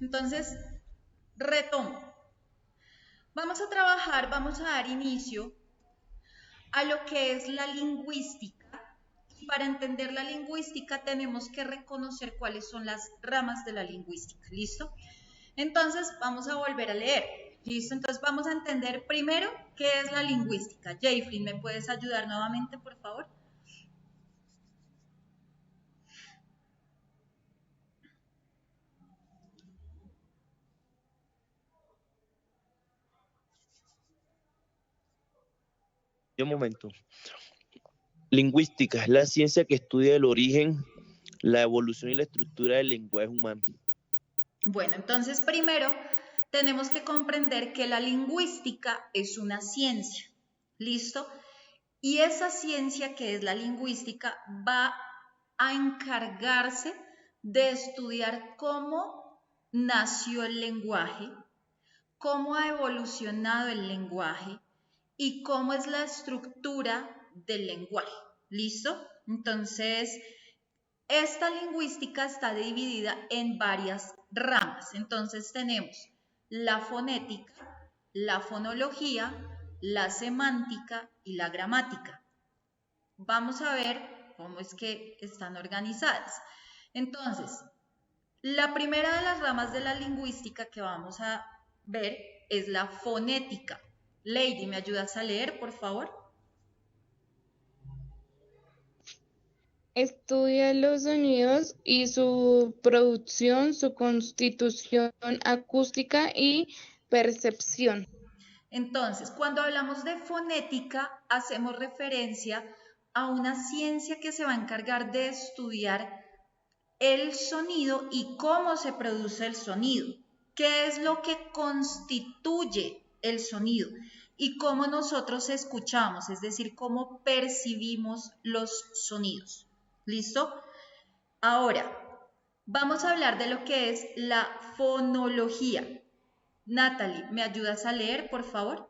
Entonces, retomo. Vamos a trabajar, vamos a dar inicio a lo que es la lingüística. Y para entender la lingüística tenemos que reconocer cuáles son las ramas de la lingüística. ¿Listo? Entonces, vamos a volver a leer. ¿Listo? Entonces, vamos a entender primero qué es la lingüística. Jayfrey, ¿me puedes ayudar nuevamente, por favor? Un momento. Lingüística es la ciencia que estudia el origen, la evolución y la estructura del lenguaje humano. Bueno, entonces primero tenemos que comprender que la lingüística es una ciencia. ¿Listo? Y esa ciencia que es la lingüística va a encargarse de estudiar cómo nació el lenguaje, cómo ha evolucionado el lenguaje y cómo es la estructura del lenguaje. ¿Listo? Entonces, esta lingüística está dividida en varias ramas. Entonces tenemos la fonética, la fonología, la semántica y la gramática. Vamos a ver cómo es que están organizadas. Entonces, la primera de las ramas de la lingüística que vamos a ver es la fonética. Lady, ¿me ayudas a leer, por favor? Estudia los sonidos y su producción, su constitución acústica y percepción. Entonces, cuando hablamos de fonética, hacemos referencia a una ciencia que se va a encargar de estudiar el sonido y cómo se produce el sonido, qué es lo que constituye el sonido y cómo nosotros escuchamos, es decir, cómo percibimos los sonidos. ¿Listo? Ahora, vamos a hablar de lo que es la fonología. Natalie, ¿me ayudas a leer, por favor?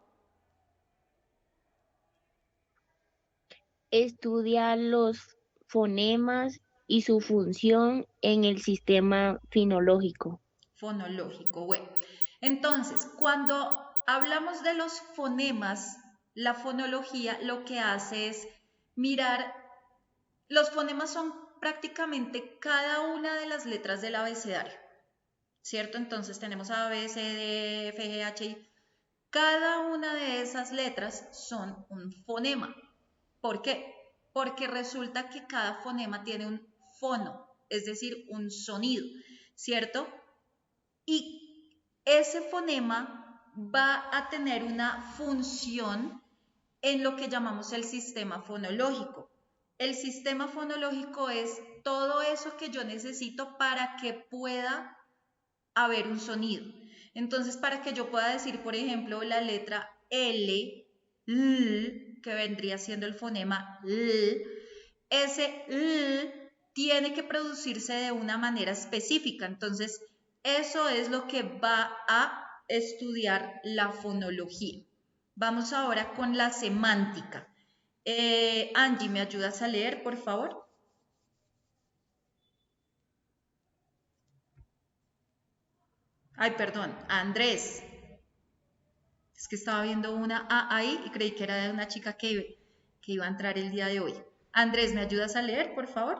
Estudia los fonemas y su función en el sistema finológico. Fonológico. Bueno, entonces, cuando hablamos de los fonemas, la fonología lo que hace es mirar, los fonemas son prácticamente cada una de las letras del abecedario, ¿cierto? Entonces tenemos A, B, C, D, F, G, H, I. Cada una de esas letras son un fonema. ¿Por qué? Porque resulta que cada fonema tiene un fono, es decir, un sonido, ¿cierto? Y ese fonema va a tener una función en lo que llamamos el sistema fonológico. El sistema fonológico es todo eso que yo necesito para que pueda haber un sonido. Entonces, para que yo pueda decir, por ejemplo, la letra L, que vendría siendo el fonema L, ese L tiene que producirse de una manera específica. Entonces, eso es lo que va a estudiar la fonología. Vamos ahora con la semántica. Angie, ¿me ayudas a leer, por favor? Ay, perdón, Andrés. Es que estaba viendo una A ahí y creí que era de una chica que iba a entrar el día de hoy. Andrés, ¿me ayudas a leer, por favor?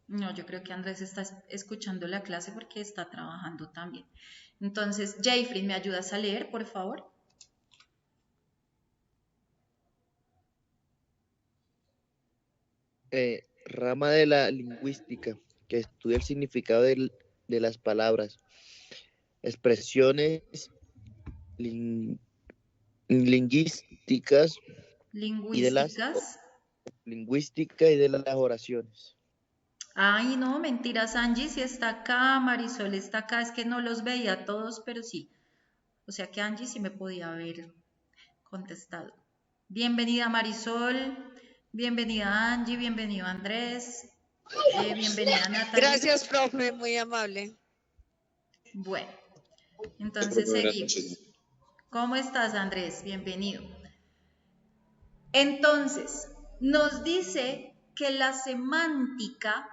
No, yo creo que Andrés está escuchando la clase porque está trabajando también. Entonces, Jayfrey, ¿me ayudas a leer, por favor? Rama de la lingüística que estudia el significado de las palabras, expresiones lin- lingüísticas y de las Lingüísticas. lingüística y de las oraciones. Ay, no, mentiras, Angie, si está acá, Marisol está acá, es que no los veía a todos, pero sí. O sea que Angie sí me podía haber contestado. Bienvenida Marisol, bienvenida Angie, bienvenido Andrés, bienvenida Natalie. Gracias, profe, muy amable. Bueno, entonces seguimos. ¿Cómo estás, Andrés? Bienvenido. Entonces, nos dice que la semántica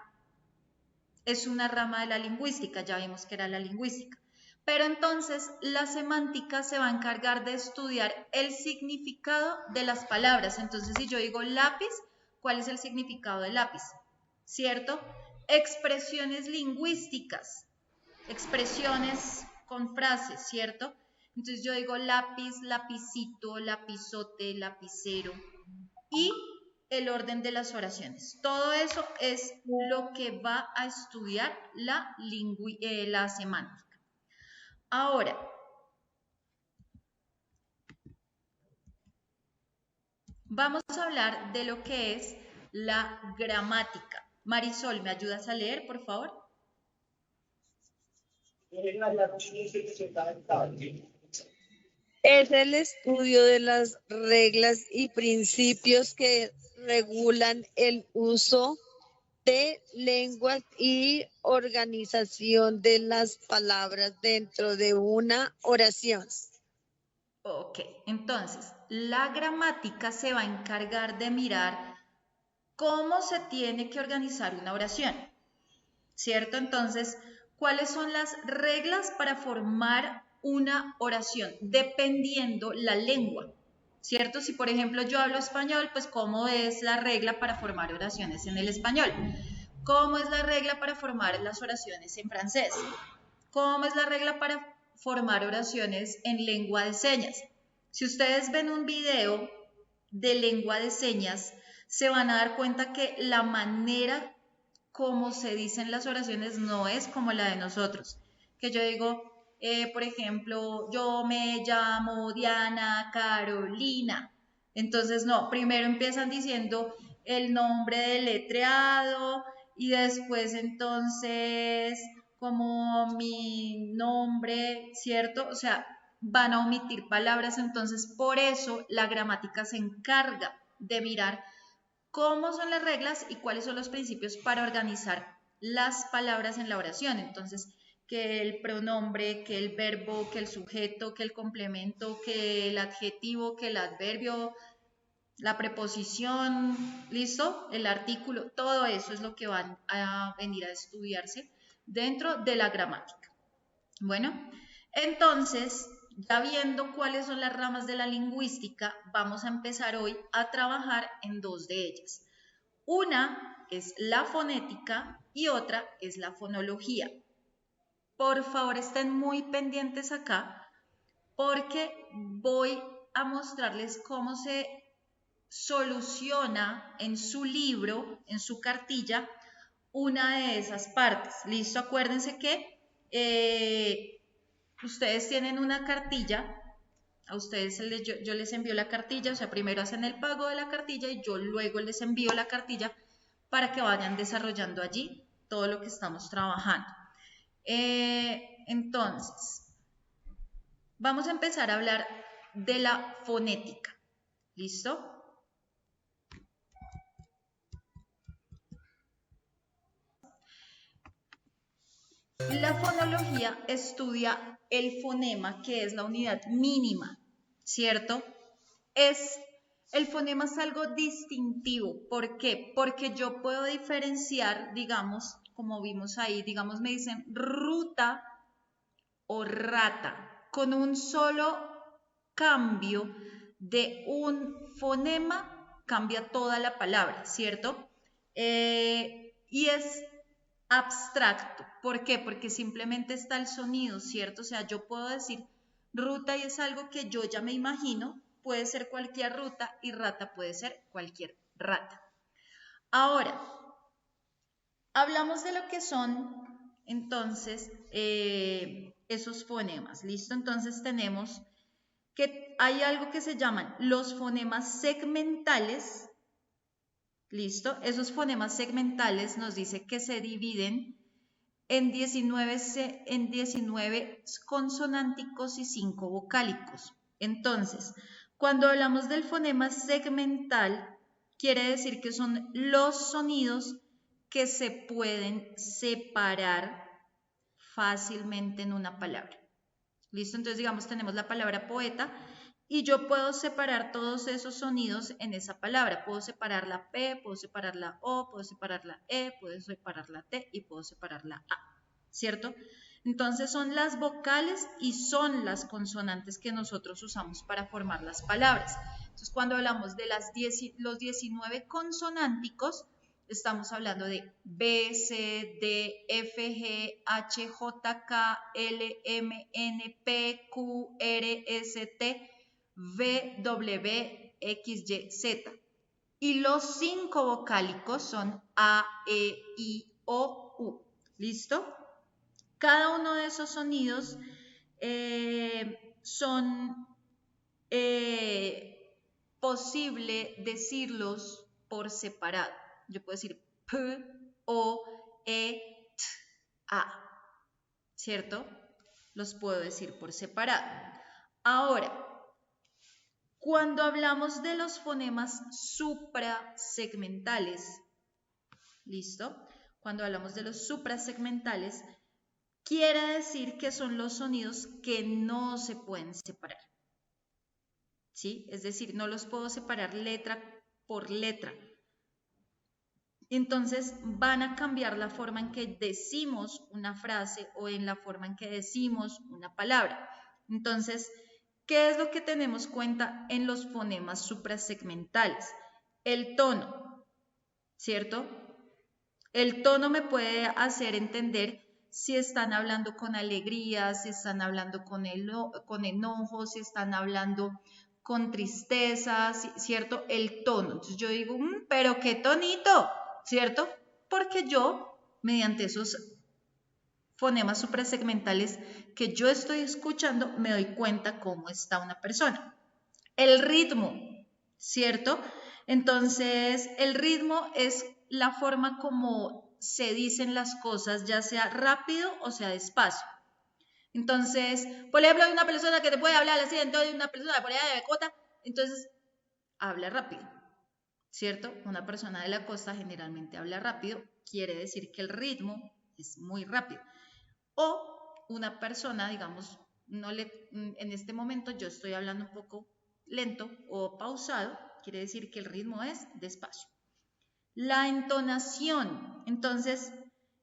es una rama de la lingüística, ya vimos que era la lingüística. Pero entonces la semántica se va a encargar de estudiar el significado de las palabras. Entonces, si yo digo lápiz, ¿cuál es el significado de lápiz? ¿Cierto? Expresiones lingüísticas, expresiones con frases, ¿cierto? Entonces yo digo lápiz, lapicito, lapizote, lapicero y el orden de las oraciones. Todo eso es lo que va a estudiar la semántica. Ahora, vamos a hablar de lo que es la gramática. Marisol, ¿me ayudas a leer, por favor? Es el estudio de las reglas y principios que regulan el uso de lenguas y organización de las palabras dentro de una oración. Ok, entonces, la gramática se va a encargar de mirar cómo se tiene que organizar una oración, ¿cierto? Entonces, ¿cuáles son las reglas para formar una oración? Dependiendo la lengua, ¿cierto? Si, por ejemplo, yo hablo español, pues, ¿cómo es la regla para formar oraciones en el español? ¿Cómo es la regla para formar las oraciones en francés? ¿Cómo es la regla para formar oraciones en lengua de señas? Si ustedes ven un video de lengua de señas, se van a dar cuenta que la manera como se dicen las oraciones no es como la de nosotros. Que yo digo, por ejemplo, yo me llamo Diana Carolina. Entonces, no, primero empiezan diciendo el nombre deletreado y después entonces como mi nombre, ¿cierto? O sea, van a omitir palabras, entonces por eso la gramática se encarga de mirar cómo son las reglas y cuáles son los principios para organizar las palabras en la oración. Entonces, que el pronombre, que el verbo, que el sujeto, que el complemento, que el adjetivo, que el adverbio, la preposición, ¿listo? El artículo, todo eso es lo que van a venir a estudiarse dentro de la gramática. Bueno, entonces, ya viendo cuáles son las ramas de la lingüística, vamos a empezar hoy a trabajar en dos de ellas. Una es la fonética y otra es la fonología. Por favor, estén muy pendientes acá porque voy a mostrarles cómo se soluciona en su libro, en su cartilla, una de esas partes. ¿Listo? Acuérdense que ustedes tienen una cartilla, a ustedes yo les envío la cartilla, o sea, primero hacen el pago de la cartilla y yo luego les envío la cartilla para que vayan desarrollando allí todo lo que estamos trabajando. Entonces, vamos a empezar a hablar de la fonética. ¿Listo? La fonología estudia el fonema, que es la unidad mínima, ¿cierto? El fonema es algo distintivo. ¿Por qué? Porque yo puedo diferenciar, digamos, como vimos ahí, digamos, me dicen ruta o rata, con un solo cambio de un fonema cambia toda la palabra, ¿cierto? Y es abstracto. ¿Por qué? Porque simplemente está el sonido, ¿cierto? O sea, yo puedo decir ruta y es algo que yo ya me imagino, puede ser cualquier ruta y rata puede ser cualquier rata. Ahora, hablamos de lo que son entonces esos fonemas, ¿listo? Entonces tenemos que hay algo que se llaman los fonemas segmentales, ¿listo? Esos fonemas segmentales nos dice que se dividen en 19 consonánticos y 5 vocálicos. Entonces, cuando hablamos del fonema segmental, quiere decir que son los sonidos que se pueden separar fácilmente en una palabra. ¿Listo? Entonces, digamos, tenemos la palabra poeta y yo puedo separar todos esos sonidos en esa palabra. Puedo separar la P, puedo separar la O, puedo separar la E, puedo separar la T y puedo separar la A, ¿cierto? Entonces son las vocales y son las consonantes que nosotros usamos para formar las palabras. Entonces cuando hablamos de los 19 consonánticos, estamos hablando de B, C, D, F, G, H, J, K, L, M, N, P, Q, R, S, T, V, W, X, Y, Z. Y los 5 vocálicos son A, E, I, O, U. ¿Listo? Cada uno de esos sonidos son posible decirlos por separado. Yo puedo decir P, O, E, T, A, ¿cierto? Los puedo decir por separado. Ahora, cuando hablamos de los fonemas suprasegmentales, ¿listo? Cuando hablamos de los suprasegmentales, quiere decir que son los sonidos que no se pueden separar, ¿sí? Es decir, no los puedo separar letra por letra. Entonces van a cambiar la forma en que decimos una frase o en la forma en que decimos una palabra. Entonces, ¿qué es lo que tenemos cuenta en los fonemas suprasegmentales? El tono, ¿cierto? El tono me puede hacer entender si están hablando con alegría, si están hablando con enojo, si están hablando con tristeza, ¿cierto? El tono. Entonces yo digo, pero qué tonito, ¿cierto? Porque yo, mediante esos fonemas suprasegmentales que yo estoy escuchando, me doy cuenta cómo está una persona. El ritmo, ¿cierto? Entonces, el ritmo es la forma como se dicen las cosas, ya sea rápido o sea despacio. Entonces, por ejemplo, hay una persona que te puede hablar así, entonces una persona por allá de la costa, entonces habla rápido, ¿cierto? Una persona de la costa generalmente habla rápido, quiere decir que el ritmo es muy rápido. O una persona, digamos, en este momento yo estoy hablando un poco lento o pausado, quiere decir que el ritmo es despacio. La entonación, entonces,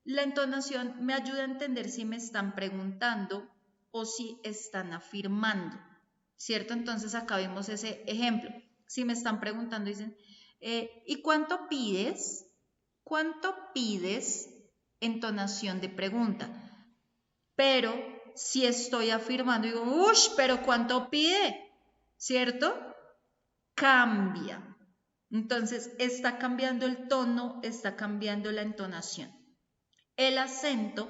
la entonación me ayuda a entender si me están preguntando o si están afirmando, ¿cierto? Entonces acá vemos ese ejemplo. Si me están preguntando, dicen, ¿y cuánto pides? ¿Cuánto pides? Entonación de pregunta. Pero si estoy afirmando, digo, ¡ush! ¿Pero cuánto pide? ¿Cierto? Cambia. Entonces, está cambiando el tono, está cambiando la entonación. El acento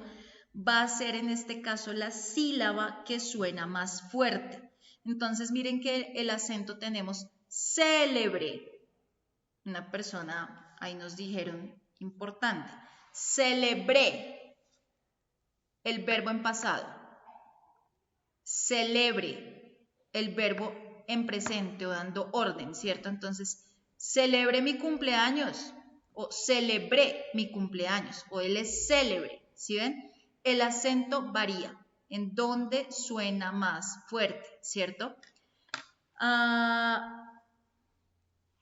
va a ser en este caso la sílaba que suena más fuerte. Entonces, miren que el acento tenemos célebre. Una persona, ahí nos dijeron, importante. Celebré. El verbo en pasado. Celebre. El verbo en presente o dando orden, ¿cierto? Entonces, celebré mi cumpleaños o celebré mi cumpleaños o él es célebre, ¿sí ven? El acento varía en dónde suena más fuerte, ¿cierto?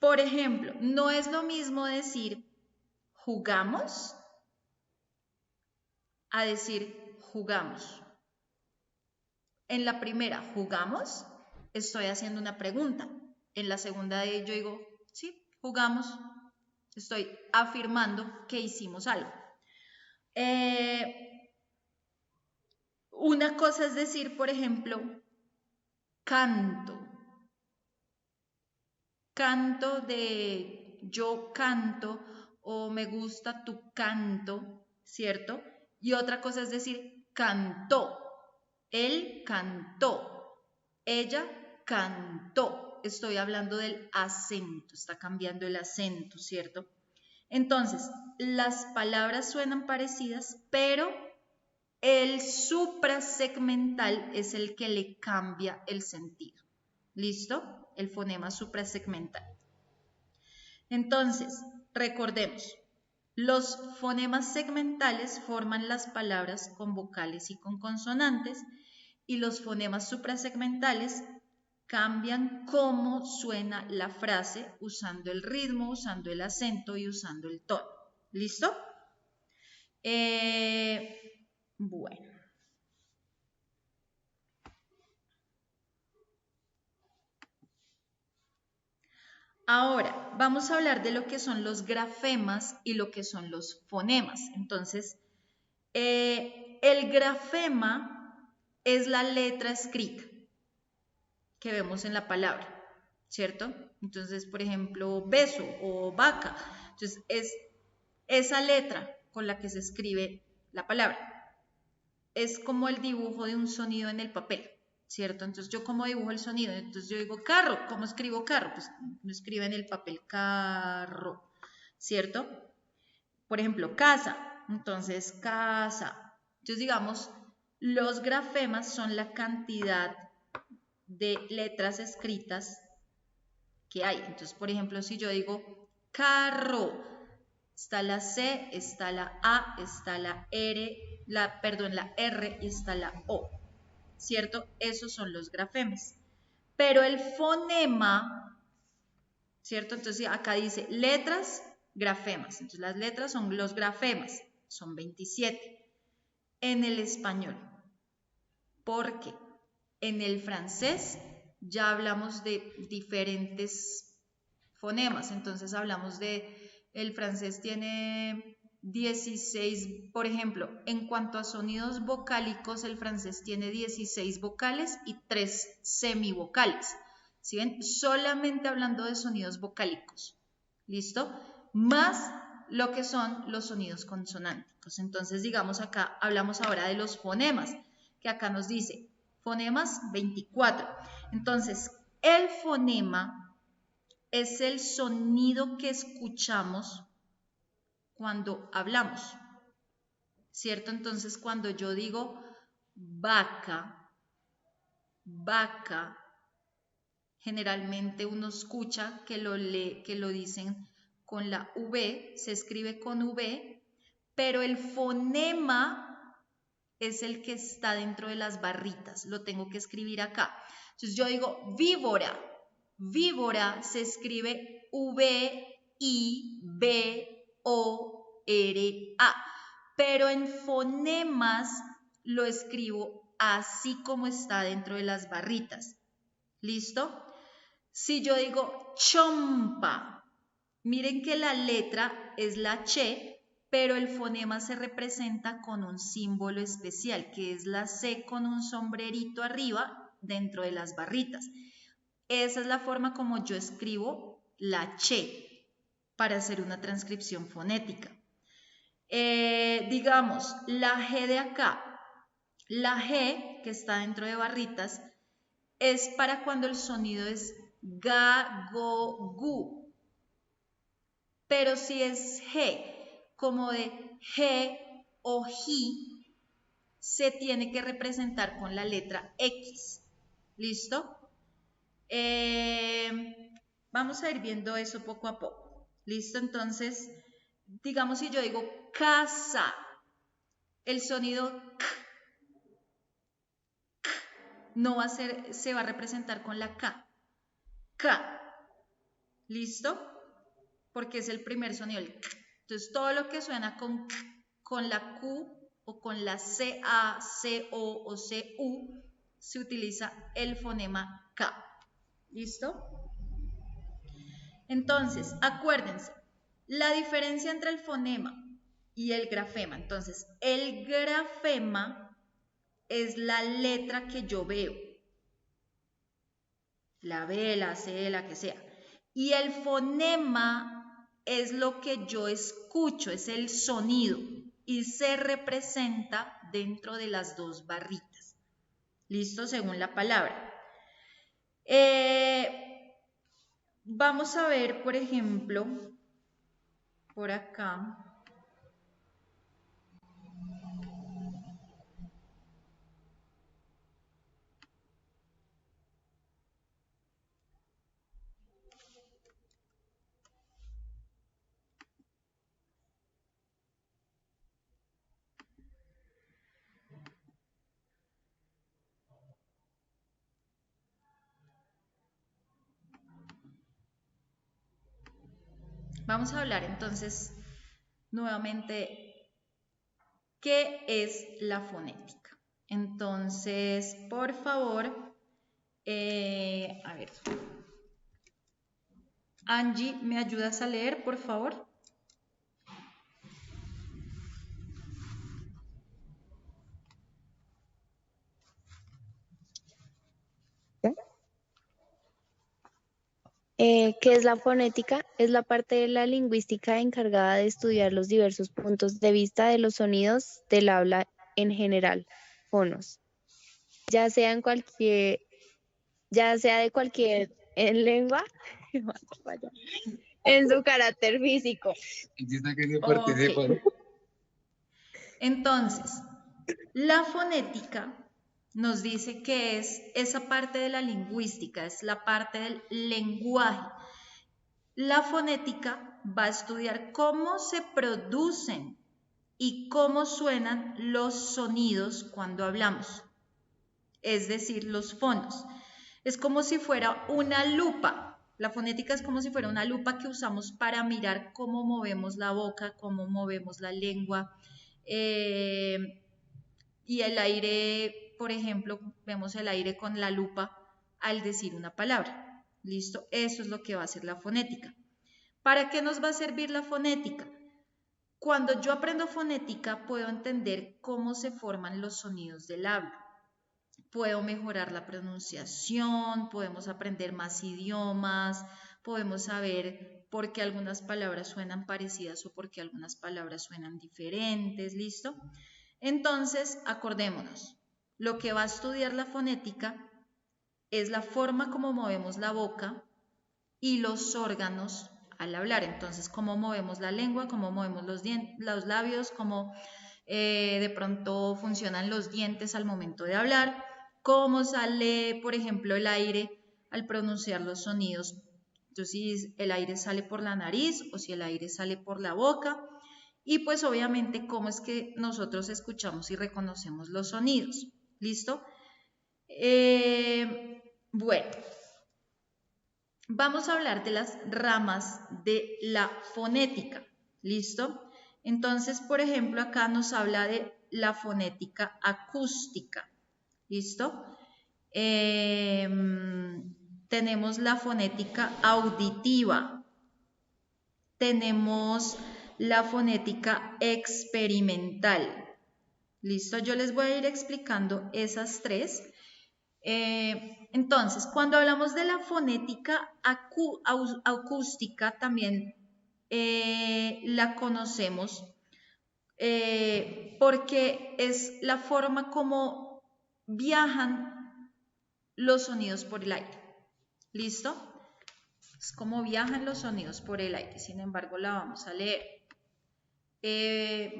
Por ejemplo, no es lo mismo decir jugamos a decir jugamos. En la primera, jugamos, estoy haciendo una pregunta. En la segunda de yo digo, sí, jugamos. Estoy afirmando que hicimos algo. Una cosa es decir, por ejemplo, canto. Canto de yo canto o me gusta tu canto, ¿cierto? Y otra cosa es decir, cantó. Él cantó. Ella cantó. Estoy hablando del acento, está cambiando el acento, ¿cierto? Entonces, las palabras suenan parecidas, pero el suprasegmental es el que le cambia el sentido. ¿Listo? El fonema suprasegmental. Entonces, recordemos, los fonemas segmentales forman las palabras con vocales y con consonantes y los fonemas suprasegmentales cambian cómo suena la frase usando el ritmo, usando el acento y usando el tono. ¿Listo? Bueno. Ahora, vamos a hablar de lo que son los grafemas y lo que son los fonemas. Entonces, el grafema es la letra escrita que vemos en la palabra, ¿cierto? Entonces, por ejemplo, beso o vaca. Entonces, es esa letra con la que se escribe la palabra. Es como el dibujo de un sonido en el papel, ¿cierto? Entonces, ¿yo cómo dibujo el sonido? Entonces, yo digo carro. ¿Cómo escribo carro? Pues lo escribe en el papel carro, ¿cierto? Por ejemplo, casa. Entonces, casa. Entonces, digamos, los grafemas son la cantidad de letras escritas que hay. Entonces, por ejemplo, si yo digo carro, está la C, está la A, está la R, la R y está la O, ¿cierto? Esos son los grafemas. Pero el fonema, ¿cierto? Entonces acá dice letras, grafemas. Entonces las letras son los grafemas, son 27 en el español. Porque en el francés ya hablamos de diferentes fonemas. Entonces hablamos de, el francés tiene 16, por ejemplo, en cuanto a sonidos vocálicos, el francés tiene 16 vocales y 3 semivocales. ¿Sí ven? Solamente hablando de sonidos vocálicos. ¿Listo? Más lo que son los sonidos consonánticos. Entonces, digamos acá, hablamos ahora de los fonemas, que acá nos dice fonemas 24. Entonces, el fonema es el sonido que escuchamos cuando hablamos, ¿cierto? Entonces, cuando yo digo vaca, vaca, generalmente uno escucha que lo dicen con la V, se escribe con V, pero el fonema es el que está dentro de las barritas, lo tengo que escribir acá. Entonces yo digo víbora, víbora se escribe V-I-B-O-R-A, pero en fonemas lo escribo así como está dentro de las barritas. ¿Listo? Si yo digo chompa, miren que la letra es la che, pero el fonema se representa con un símbolo especial, que es la C con un sombrerito arriba dentro de las barritas. Esa es la forma como yo escribo la che para hacer una transcripción fonética. Digamos, la G de acá, la G que está dentro de barritas, es para cuando el sonido es ga, go, gu. Pero si es G, como de G o Ji, se tiene que representar con la letra X. ¿Listo? Vamos a ir viendo eso poco a poco. ¿Listo? Entonces, digamos si yo digo casa, el sonido K, no va a ser, se va a representar con la K. K. ¿Listo? Porque es el primer sonido, el K. Entonces, todo lo que suena con la Q o con la CA, CO o CU, se utiliza el fonema K. ¿Listo? Entonces, acuérdense, la diferencia entre el fonema y el grafema. Entonces, el grafema es la letra que yo veo. La B, la C, la que sea. Y el fonema es lo que yo escucho, es el sonido y se representa dentro de las dos barritas. ¿Listo? Según la palabra. Vamos a ver, por ejemplo, por acá. vamos a hablar entonces nuevamente qué es la fonética. Entonces, por favor, a ver, Angie, ¿me ayudas a leer, por favor? ¿Qué es la fonética? Es la parte de la lingüística encargada de estudiar los diversos puntos de vista de los sonidos del habla en general, fonos, ya sea en cualquier, ya sea de cualquier en lengua, en su carácter físico. Ok. Entonces, la fonética nos dice que es esa parte de la lingüística, es la parte del lenguaje. La fonética va a estudiar cómo se producen y cómo suenan los sonidos cuando hablamos, es decir, los fonos. Es como si fuera una lupa. La fonética es como si fuera una lupa que usamos para mirar cómo movemos la boca, cómo movemos la lengua. Y el aire, por ejemplo, vemos el aire con la lupa al decir una palabra. ¿Listo? Eso es lo que va a hacer la fonética. ¿Para qué nos va a servir la fonética? Cuando yo aprendo fonética, puedo entender cómo se forman los sonidos del habla. Puedo mejorar la pronunciación, podemos aprender más idiomas, podemos saber por qué algunas palabras suenan parecidas o por qué algunas palabras suenan diferentes, ¿listo? Entonces, acordémonos, lo que va a estudiar la fonética es la forma como movemos la boca y los órganos al hablar. Entonces, cómo movemos la lengua, cómo movemos los labios, cómo de pronto funcionan los dientes al momento de hablar, cómo sale, por ejemplo, el aire al pronunciar los sonidos. Entonces, si el aire sale por la nariz o si el aire sale por la boca. Y pues obviamente cómo es que nosotros escuchamos y reconocemos los sonidos. ¿Listo? Bueno, vamos a hablar de las ramas de la fonética. ¿Listo? Entonces, por ejemplo, acá nos habla de la fonética acústica. ¿Listo? Tenemos la fonética auditiva. Tenemos la fonética experimental. ¿Listo? Yo les voy a ir explicando esas tres. Entonces, cuando hablamos de la fonética acústica, también la conocemos porque es la forma como viajan los sonidos por el aire. ¿Listo? Es como viajan los sonidos por el aire. Sin embargo, la vamos a leer.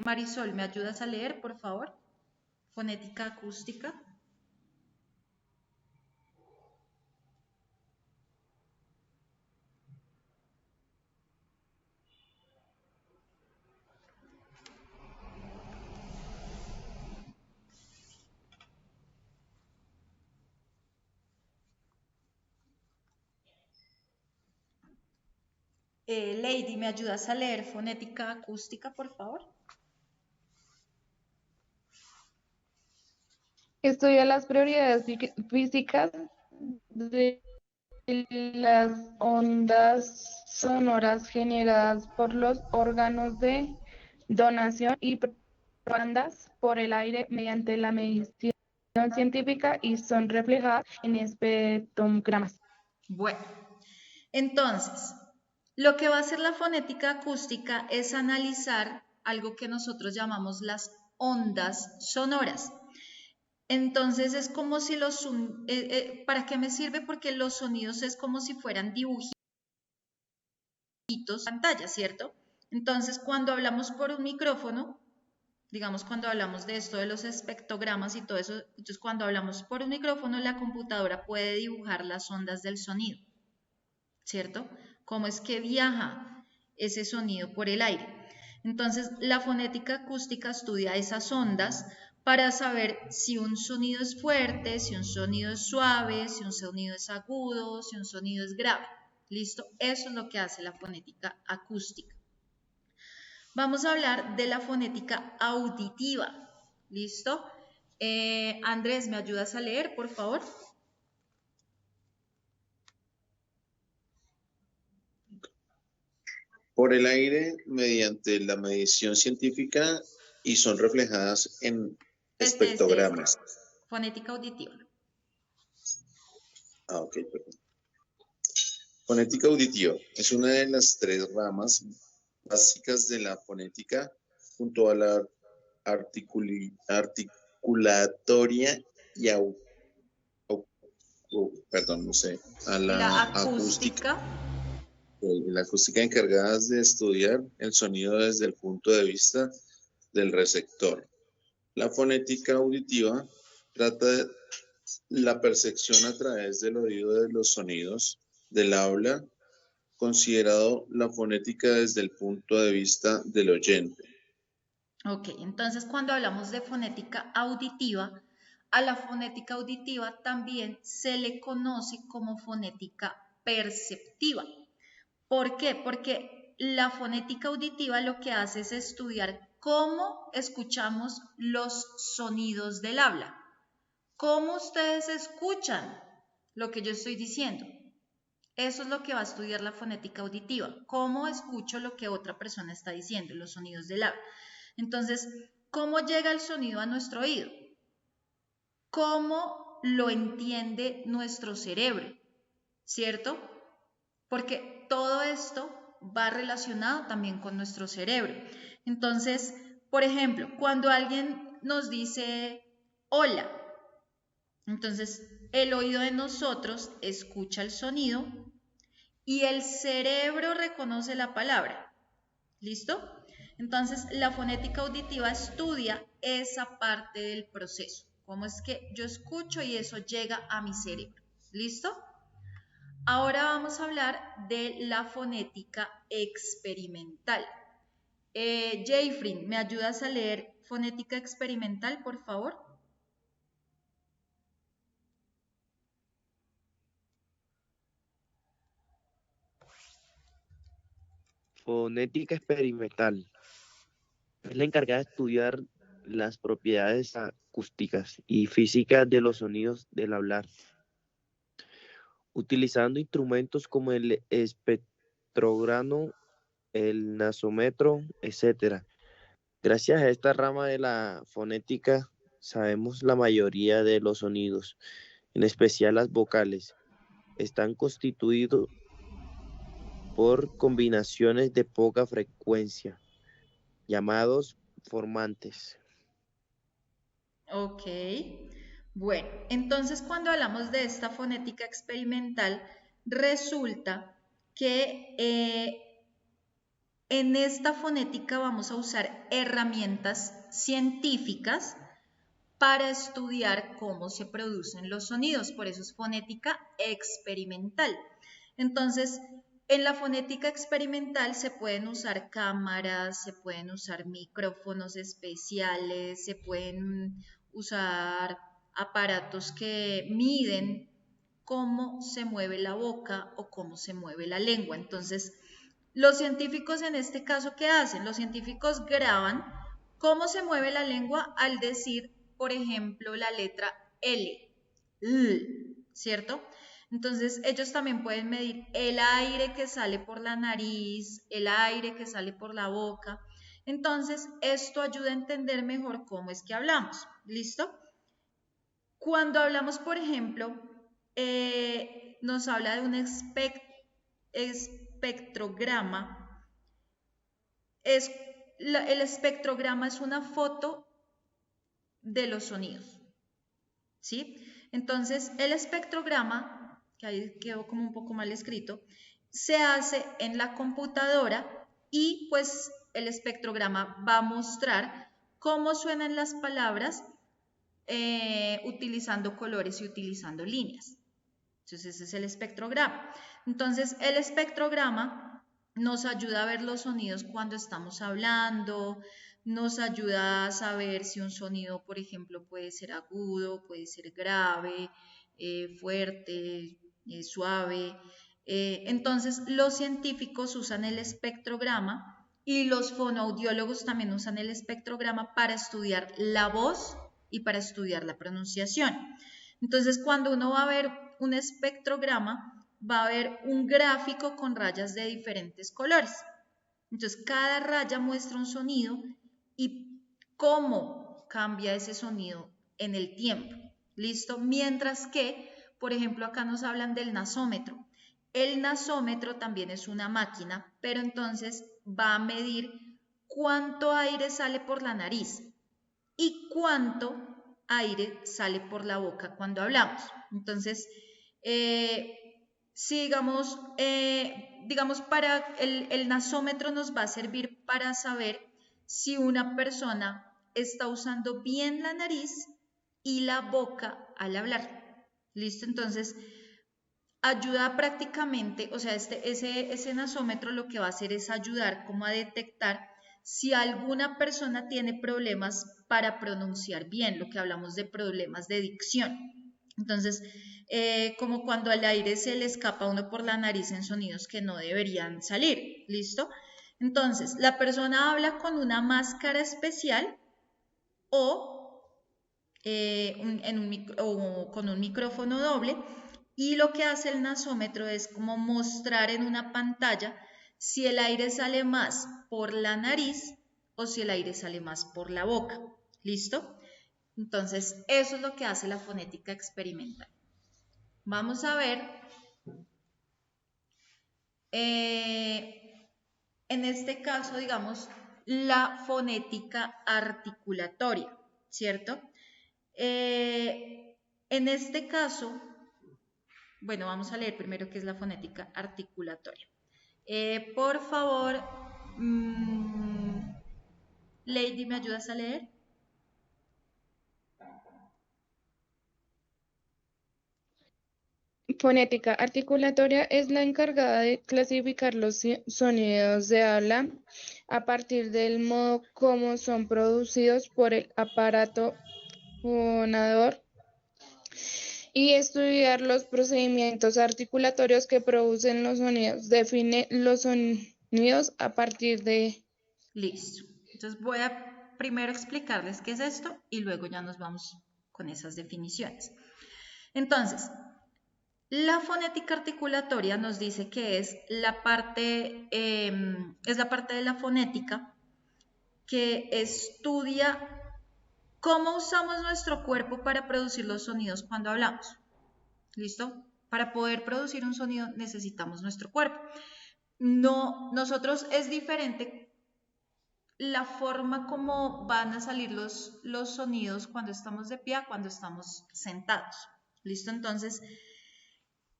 Marisol, ¿me ayudas a leer, por favor? Fonética acústica. Lady, ¿me ayudas a leer fonética acústica, por favor? Estudia las propiedades físicas de las ondas sonoras generadas por los órganos de donación y propagandas por el aire mediante la medición científica y son reflejadas en espectrogramas. Bueno, entonces, lo que va a hacer la fonética acústica es analizar algo que nosotros llamamos las ondas sonoras. Entonces es como si ¿para qué me sirve? Porque los sonidos es como si fueran dibujitos en pantalla, ¿cierto? Entonces cuando hablamos por un micrófono, digamos cuando hablamos de esto de los espectrogramas y todo eso, entonces cuando hablamos por un micrófono la computadora puede dibujar las ondas del sonido, ¿cierto? Cómo es que viaja ese sonido por el aire. Entonces la fonética acústica estudia esas ondas para saber si un sonido es fuerte, si un sonido es suave, si un sonido es agudo, si un sonido es grave. ¿Listo? Eso es lo que hace la fonética acústica. Vamos a hablar de la fonética auditiva. ¿Listo? Andrés, ¿me ayudas a leer, por favor? Por el aire mediante la medición científica y son reflejadas en espectrogramas. Fonética auditiva. Ok, perdón. Fonética auditiva es una de las 3 ramas básicas de la fonética junto a la articulatoria y a la acústica. La acústica encargadas de estudiar el sonido desde el punto de vista del receptor. La fonética auditiva trata de la percepción a través del oído de los sonidos del habla, considerado la fonética desde el punto de vista del oyente. Ok, entonces cuando hablamos de fonética auditiva, a la fonética auditiva también se le conoce como fonética perceptiva. ¿Por qué? Porque la fonética auditiva lo que hace es estudiar cómo escuchamos los sonidos del habla. ¿Cómo ustedes escuchan lo que yo estoy diciendo? Eso es lo que va a estudiar la fonética auditiva. ¿Cómo escucho lo que otra persona está diciendo, los sonidos del habla? Entonces, ¿cómo llega el sonido a nuestro oído? ¿Cómo lo entiende nuestro cerebro? ¿Cierto? Porque todo esto va relacionado también con nuestro cerebro. Entonces, por ejemplo, cuando alguien nos dice hola, entonces el oído de nosotros escucha el sonido y el cerebro reconoce la palabra. ¿Listo? Entonces, la fonética auditiva estudia esa parte del proceso. Cómo es que yo escucho y eso llega a mi cerebro. ¿Listo? Ahora vamos a hablar de la fonética experimental. Jayfrin, ¿me ayudas a leer fonética experimental, por favor? Fonética experimental es la encargada de estudiar las propiedades acústicas y físicas de los sonidos del hablar, utilizando instrumentos como el espectrograma, el nasómetro, etc. Gracias a esta rama de la fonética sabemos la mayoría de los sonidos, en especial las vocales, están constituidos por combinaciones de poca frecuencia, llamados formantes. Ok. Bueno, entonces cuando hablamos de esta fonética experimental, resulta que en esta fonética vamos a usar herramientas científicas para estudiar cómo se producen los sonidos, por eso es fonética experimental. Entonces, en la fonética experimental se pueden usar cámaras, se pueden usar micrófonos especiales, se pueden usar aparatos que miden cómo se mueve la boca o cómo se mueve la lengua. Entonces, los científicos en este caso, ¿qué hacen? Los científicos graban cómo se mueve la lengua al decir, por ejemplo, la letra L, ¿cierto? Entonces, ellos también pueden medir el aire que sale por la nariz, el aire que sale por la boca. Entonces, esto ayuda a entender mejor cómo es que hablamos. ¿Listo? Cuando hablamos, por ejemplo, nos habla de un espectrograma. El espectrograma es una foto de los sonidos, ¿sí? Entonces, el espectrograma, que ahí quedó como un poco mal escrito, se hace en la computadora y pues el espectrograma va a mostrar cómo suenan las palabras utilizando colores y utilizando líneas. Entonces, ese es el espectrograma. Entonces, el espectrograma nos ayuda a ver los sonidos cuando estamos hablando, nos ayuda a saber si un sonido, por ejemplo, puede ser agudo, puede ser grave, fuerte, suave. Entonces, los científicos usan el espectrograma y los fonoaudiólogos también usan el espectrograma para estudiar la voz y para estudiar la pronunciación. Entonces, cuando uno va a ver un espectrograma, va a ver un gráfico con rayas de diferentes colores. Entonces, cada raya muestra un sonido y cómo cambia ese sonido en el tiempo. ¿Listo? Mientras que, por ejemplo, acá nos hablan del nasómetro. El nasómetro también es una máquina, pero entonces va a medir cuánto aire sale por la nariz y cuánto aire sale por la boca cuando hablamos. Entonces, si digamos para el nasómetro nos va a servir para saber si una persona está usando bien la nariz y la boca al hablar. ¿Listo? Entonces, ayuda prácticamente, o sea, ese nasómetro lo que va a hacer es ayudar como a detectar si alguna persona tiene problemas para pronunciar bien, lo que hablamos de problemas de dicción. Entonces, como cuando al aire se le escapa a uno por la nariz en sonidos que no deberían salir, ¿listo? Entonces, la persona habla con una máscara especial o, o con un micrófono doble, y lo que hace el nasómetro es como mostrar en una pantalla si el aire sale más por la nariz o si el aire sale más por la boca. ¿Listo? Entonces, eso es lo que hace la fonética experimental. Vamos a ver, en este caso, digamos, la fonética articulatoria, ¿cierto? En este caso, bueno, vamos a leer primero qué es la fonética articulatoria. Por favor, Lady, ¿me ayudas a leer? Fonética articulatoria es la encargada de clasificar los sonidos de habla a partir del modo como son producidos por el aparato fonador y estudiar los procedimientos articulatorios que producen los sonidos. Define los sonidos a partir de... Listo. Entonces voy a primero explicarles qué es esto y luego ya nos vamos con esas definiciones. Entonces, la fonética articulatoria nos dice que es la parte de la fonética que estudia cómo usamos nuestro cuerpo para producir los sonidos cuando hablamos. ¿Listo? Para poder producir un sonido necesitamos nuestro cuerpo. No, nosotros es diferente la forma como van a salir los sonidos cuando estamos de pie a cuando estamos sentados. ¿Listo? Entonces,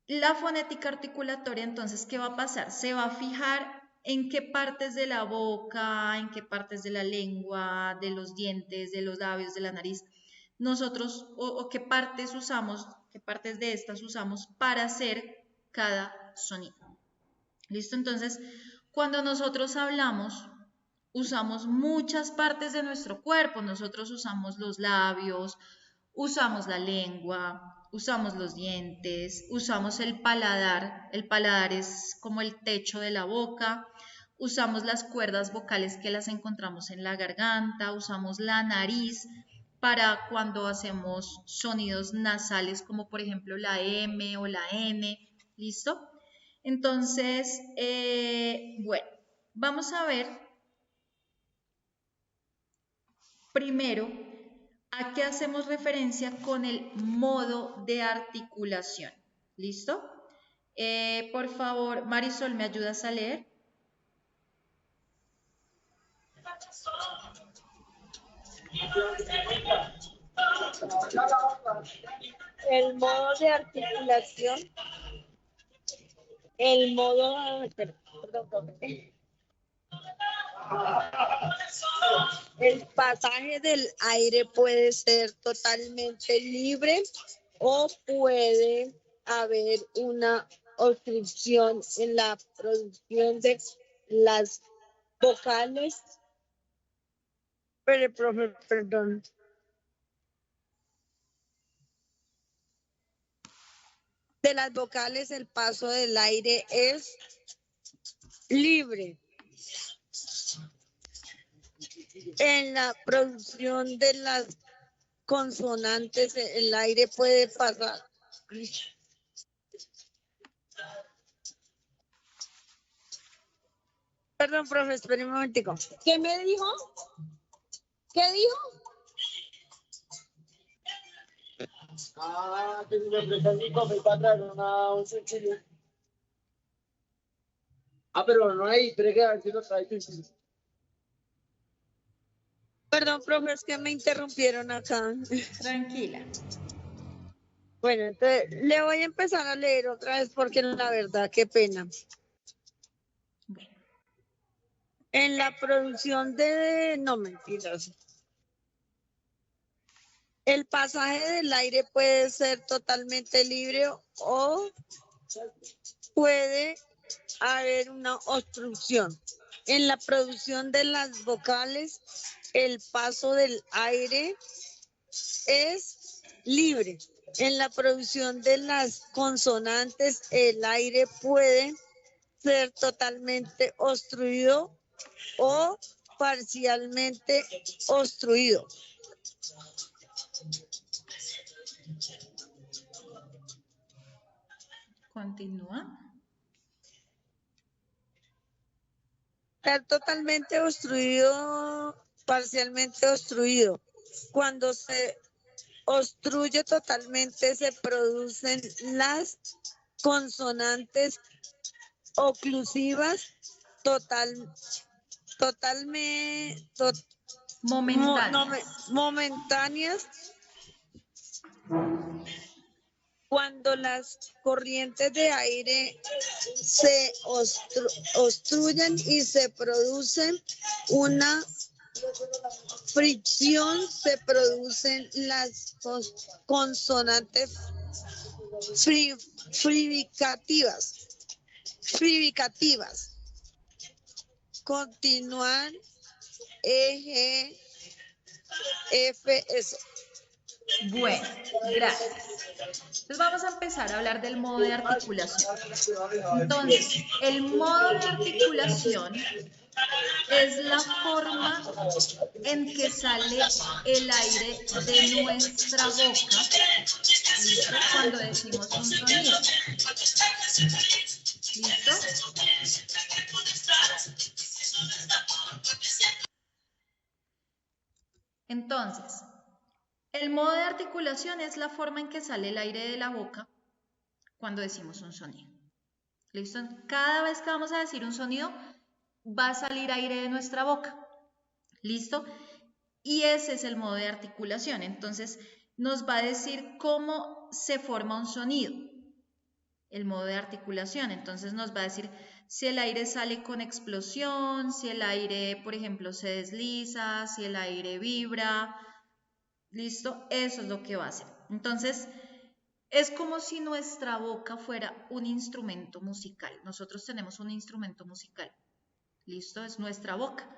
la fonética articulatoria, entonces, ¿qué va a pasar? Se va a fijar en qué partes de la boca, en qué partes de la lengua, de los dientes, de los labios, de la nariz, nosotros, o qué partes usamos, qué partes de estas usamos para hacer cada sonido. ¿Listo? Entonces, cuando nosotros hablamos, usamos muchas partes de nuestro cuerpo. Nosotros usamos los labios, usamos la lengua, usamos los dientes, usamos el paladar. El paladar es como el techo de la boca. Usamos las cuerdas vocales que las encontramos en la garganta. Usamos la nariz para cuando hacemos sonidos nasales como por ejemplo la M o la N. ¿Listo? Entonces, bueno, vamos a ver primero a qué hacemos referencia con el modo de articulación. ¿Listo? Por favor, Marisol, ¿me ayudas a leer? El modo de articulación, el modo, perdón, el pasaje del aire puede ser totalmente libre o puede haber una obstrucción en la producción de las vocales. Pero, profe, perdón. de las vocales, el paso del aire es libre. En la producción de las consonantes, el aire puede pasar. Perdón, profe, espere un momentico. ¿Qué me dijo? ¿Qué dijo? Que si me prestas mi café para traer un chile. Pero no hay, pero que a ver si lo trae. Perdón, profe, es que me interrumpieron acá. Tranquila. Bueno, entonces le voy a empezar a leer otra vez porque la verdad, qué pena. Bueno, En la producción de... No, mentiras. El pasaje del aire puede ser totalmente libre o puede haber una obstrucción. En la producción de las vocales, el paso del aire es libre. En la producción de las consonantes, el aire puede ser totalmente obstruido o parcialmente obstruido. continúa. Ser totalmente obstruido, parcialmente obstruido. Cuando se obstruye totalmente, se producen las consonantes oclusivas momentáneas. Cuando las corrientes de aire se obstruyen y se produce una fricción, se producen las consonantes fricativas. Continuar E, G, F, S. Bueno, gracias. Entonces vamos a empezar a hablar del modo de articulación. Entonces, el modo de articulación es la forma en que sale el aire de nuestra boca, ¿listo? Cuando decimos un sonido. ¿Listo? Entonces, el modo de articulación es la forma en que sale el aire de la boca cuando decimos un sonido. ¿Listo? Cada vez que vamos a decir un sonido, va a salir aire de nuestra boca. ¿Listo? Y ese es el modo de articulación. Entonces, nos va a decir cómo se forma un sonido. El modo de articulación. Entonces, nos va a decir si el aire sale con explosión, si el aire, por ejemplo, se desliza, si el aire vibra. ¿Listo? Eso es lo que va a hacer. Entonces, es como si nuestra boca fuera un instrumento musical. Nosotros tenemos un instrumento musical. ¿Listo? Es nuestra boca.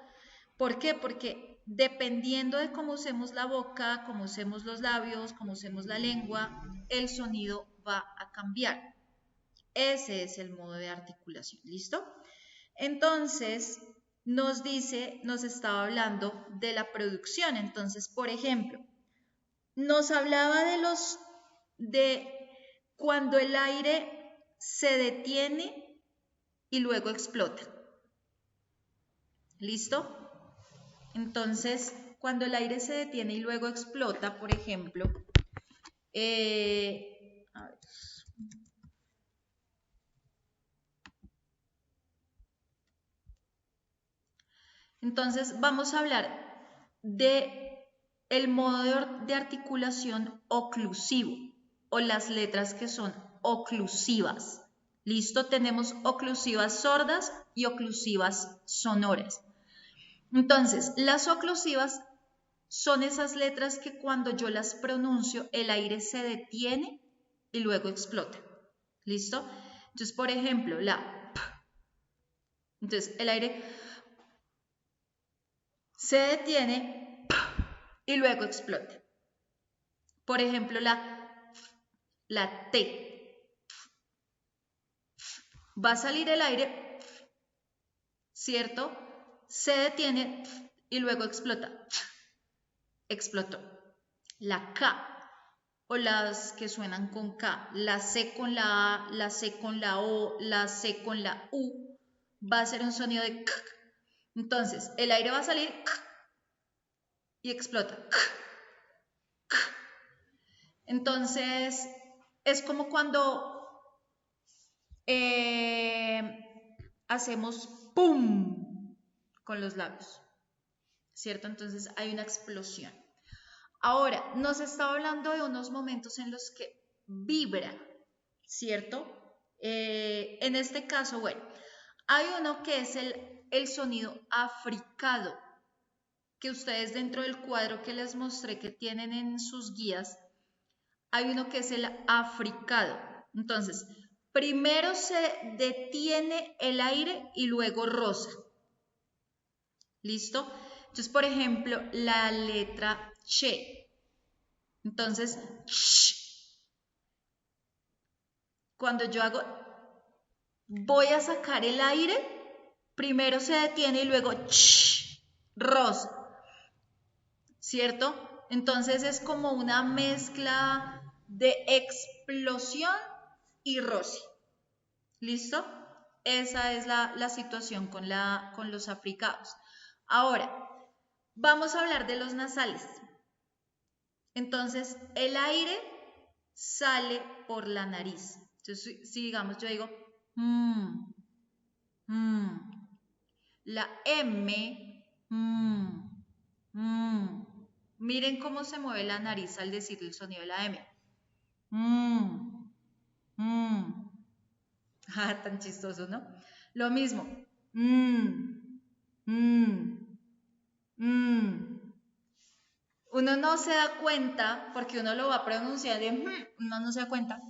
¿Por qué? Porque dependiendo de cómo usemos la boca, cómo usemos los labios, cómo usemos la lengua, el sonido va a cambiar. Ese es el modo de articulación. ¿Listo? Entonces, nos estaba hablando de la producción. Entonces, por ejemplo, nos hablaba de cuando el aire se detiene y luego explota. ¿Listo? Entonces, cuando el aire se detiene y luego explota, por ejemplo, entonces vamos a hablar de el modo de articulación oclusivo o las letras que son oclusivas. ¿Listo? Tenemos oclusivas sordas y oclusivas sonoras. Entonces, las oclusivas son esas letras que cuando yo las pronuncio, el aire se detiene y luego explota. ¿Listo? Entonces, por ejemplo, la P. Entonces, el aire se detiene y luego explota. Por ejemplo, la T. Va a salir el aire, ¿cierto? Se detiene y luego explota. Explotó. La K o las que suenan con K, la C con la A, la C con la O, la C con la U, va a ser un sonido de K. Entonces, el aire va a salir y explota. Entonces, es como cuando hacemos ¡pum! Con los labios, ¿cierto? Entonces hay una explosión. Ahora, nos está hablando de unos momentos en los que vibra, ¿cierto? En este caso, bueno, hay uno que es el sonido africado, que ustedes dentro del cuadro que les mostré que tienen en sus guías, hay uno que es el africado. Entonces, primero se detiene el aire y luego roza. ¿Listo? Entonces, por ejemplo, la letra che. Entonces, cuando yo hago, voy a sacar el aire, primero se detiene y luego roza. ¿Cierto? Entonces es como una mezcla de explosión y roce. ¿Listo? Esa es la situación con los africados. Ahora, vamos a hablar de los nasales. Entonces, el aire sale por la nariz. Entonces, si digamos, yo digo, la M, miren cómo se mueve la nariz al decir el sonido de la M. Tan chistoso, ¿no? Lo mismo. Uno no se da cuenta, porque uno lo va a pronunciar de uno no se da cuenta,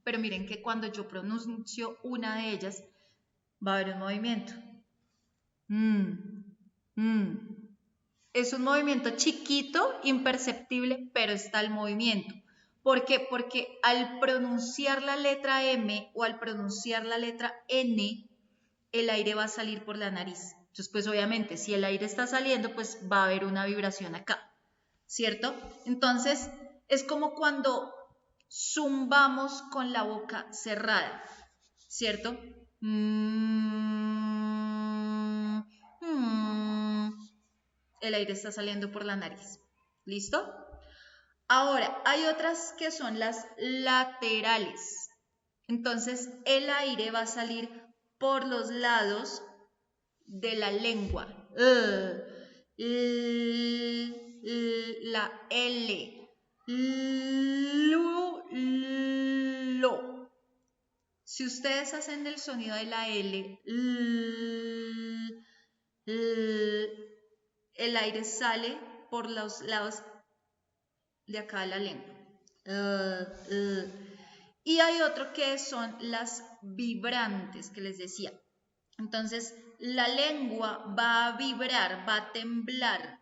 pero miren que cuando yo pronuncio una de ellas, va a haber un movimiento. Es un movimiento chiquito, imperceptible, pero está el movimiento. ¿Por qué? Porque al pronunciar la letra M o al pronunciar la letra N, el aire va a salir por la nariz. Entonces, pues obviamente, si el aire está saliendo, pues va a haber una vibración acá, ¿cierto? Entonces, es como cuando zumbamos con la boca cerrada, ¿cierto? El aire está saliendo por la nariz. ¿Listo? Ahora, hay otras que son las laterales. Entonces, el aire va a salir por los lados de la lengua. La L. Lo. Si ustedes hacen el sonido de la L, el aire sale por los lados de acá de la lengua. Y hay otro que son las vibrantes que les decía. Entonces, la lengua va a vibrar, va a temblar.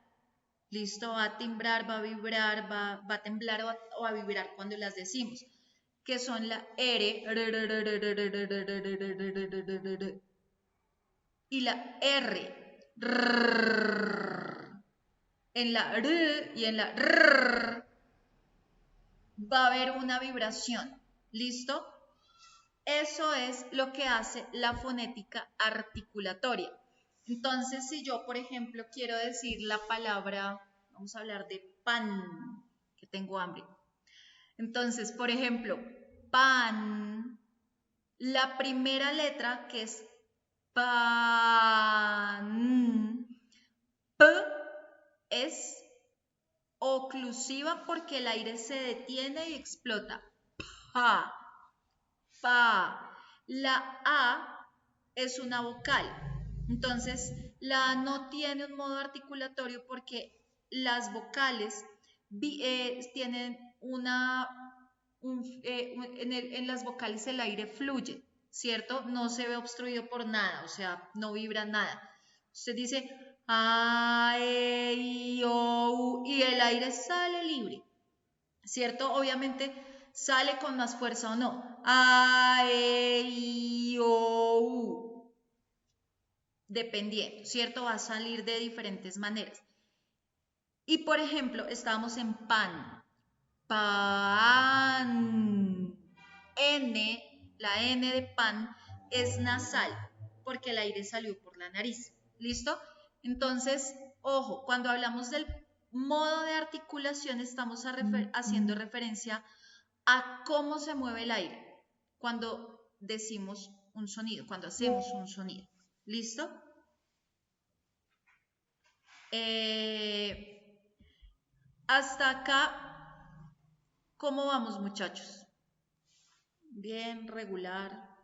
¿Listo? Va a timbrar, va a vibrar, va a temblar o a vibrar cuando las decimos. Que son la R y la R. En la R y en la R va a haber una vibración. ¿Listo? Eso es lo que hace la fonética articulatoria. Entonces, si yo, por ejemplo, quiero decir la palabra, vamos a hablar de pan, que tengo hambre. Entonces, por ejemplo, pan, la primera letra que es pan, P, es oclusiva porque el aire se detiene y explota. Pa. Pa. La A es una vocal. Entonces, la A no tiene un modo articulatorio porque las vocales tienen en las vocales el aire fluye, ¿cierto? No se ve obstruido por nada, o sea, no vibra nada. Usted dice A, E, I, O, U, y el aire sale libre, ¿cierto? Obviamente sale con más fuerza o no. A, E, I, O, U. Dependiendo, ¿cierto? Va a salir de diferentes maneras. Y por ejemplo, estábamos en pan. Pan. N, la N de pan es nasal porque el aire salió por la nariz. ¿Listo? Entonces, ojo, cuando hablamos del modo de articulación estamos haciendo referencia a cómo se mueve el aire cuando decimos un sonido, cuando hacemos un sonido. ¿Listo? Hasta acá, ¿cómo vamos, muchachos? Bien, regular.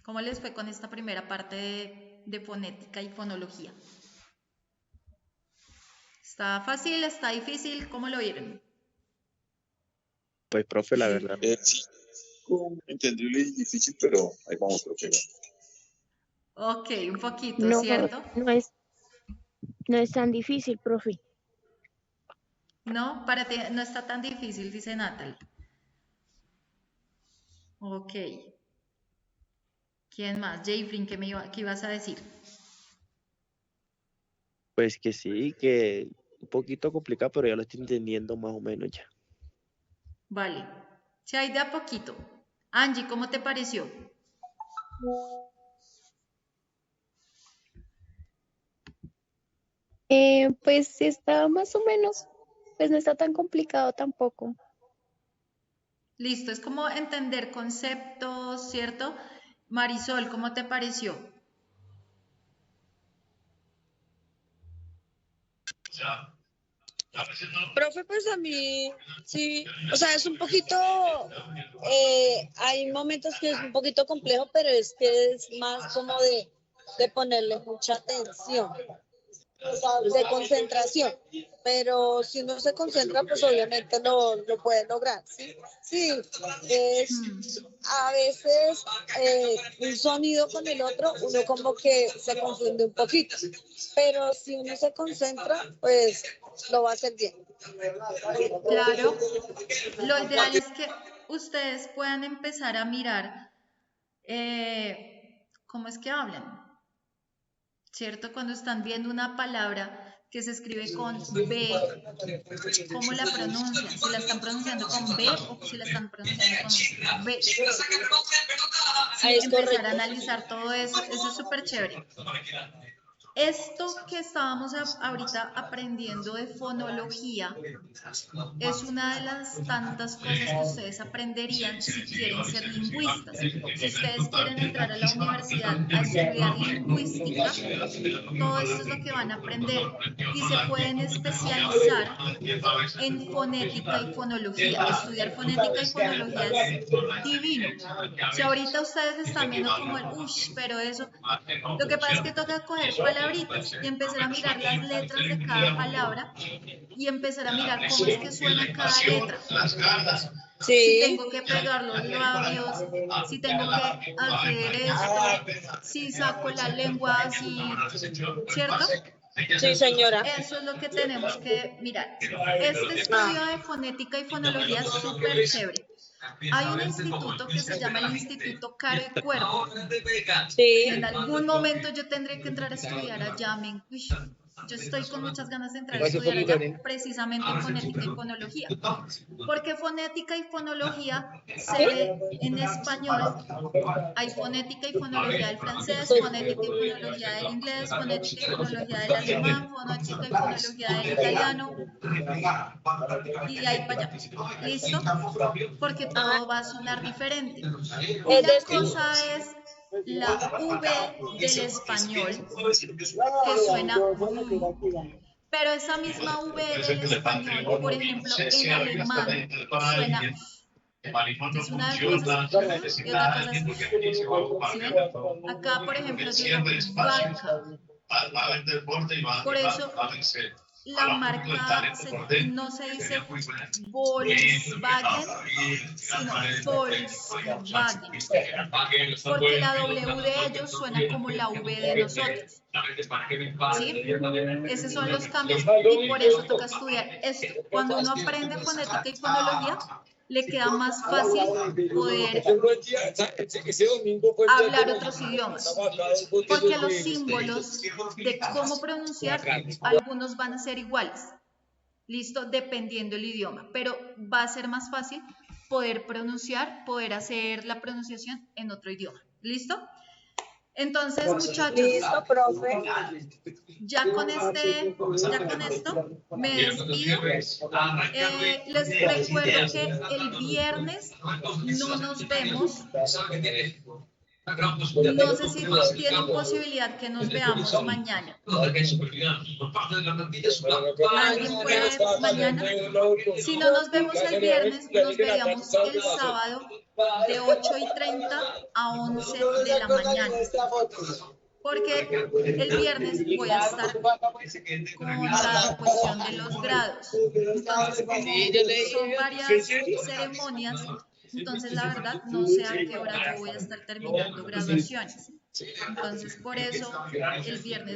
¿Cómo les fue con esta primera parte de fonética y fonología? ¿Está fácil? ¿Está difícil? ¿Cómo lo vieron? Pues, profe, la verdad. Sí, entendible y difícil, pero ahí vamos, profe. Ok, un poquito, No, ¿cierto? no es tan difícil, profe. No, para ti no está tan difícil, dice Natalie. Ok. ¿Quién más? Jayfrin, ¿qué ibas a decir? Pues que sí, que un poquito complicado, pero ya lo estoy entendiendo más o menos ya. Vale. Si hay de a poquito. Angie, ¿cómo te pareció? Pues está más o menos, pues no está tan complicado tampoco. Listo, es como entender conceptos, ¿cierto? Marisol, ¿cómo te pareció? Profe, pues a mí sí, o sea, es un poquito, hay momentos que es un poquito complejo, pero es que es más como de ponerle mucha atención, de concentración. Pero si uno se concentra, pues obviamente lo puede lograr, ¿sí? Sí, es a veces un sonido con el otro, uno como que se confunde un poquito, pero si uno se concentra, pues lo va a hacer bien. Claro, lo ideal es que ustedes puedan empezar a mirar cómo es que hablan, ¿cierto? Cuando están viendo una palabra que se escribe con B, ¿cómo la pronuncian? Si la están pronunciando con B o si la están pronunciando con B. Sí, empezar a analizar todo eso es súper chévere. Esto que estábamos ahorita aprendiendo de fonología es una de las tantas cosas que ustedes aprenderían si quieren ser lingüistas. Si ustedes quieren entrar a la universidad a estudiar lingüística, todo esto es lo que van a aprender y se pueden especializar en fonética y fonología. Estudiar fonética y fonología es divino. Si ahorita ustedes están viendo como el ush, pero eso, lo que pasa es que toca coger palabritas y empezar a mirar las letras de cada palabra y empezar a mirar cómo es que suena cada letra. Sí. Si tengo que pegar los labios, si tengo que hacer esto, si saco la lengua así, ¿cierto? Sí, señora. Eso es lo que tenemos que mirar. Este estudio de fonética y fonología es súper chévere. Hay un instituto que se llama el Instituto Cara y Cuerpo. Sí. En algún momento yo tendré que entrar a estudiar allá. Yo estoy con muchas ganas de entrar a estudiar allá precisamente en fonética y fonología. Porque fonética y fonología se ve en español. Hay fonética y fonología del francés, fonética y fonología del inglés, fonética y fonología del alemán, fonética y fonología del italiano. Y de ahí para allá. ¿Listo? Porque todo va a sonar diferente. Una cosa es la V del español, que suena pero esa misma V del español, por ejemplo, en alemán suena es una cosa es y otra cosa es ¿sí ven? Acá, por ejemplo, yo digo vaca. Por eso la marca no se dice Volkswagen, sino Volkswagen, porque la W de ellos suena como la V de nosotros. ¿Sí? Esos son los cambios y por eso toca estudiar esto. Cuando uno aprende fonética y fonología, le queda más fácil poder hablar otros idiomas, porque los símbolos de cómo pronunciar, algunos van a ser iguales, ¿listo? Dependiendo del idioma, pero va a ser más fácil poder pronunciar, poder hacer la pronunciación en otro idioma, ¿listo? Entonces, muchachos, Listo, profe. ya con esto me despido. Les recuerdo que el viernes no nos vemos. No sé si tienen posibilidad que nos veamos mañana. ¿Alguien puede mañana? Si no nos vemos el viernes, nos veríamos el sábado de 8:30 a 11 de la mañana. Porque el viernes voy a estar con la cuestión de los grados. Entonces, como son varias ceremonias, entonces la verdad no sé a qué hora yo voy a estar terminando graduaciones. Entonces, por eso el viernes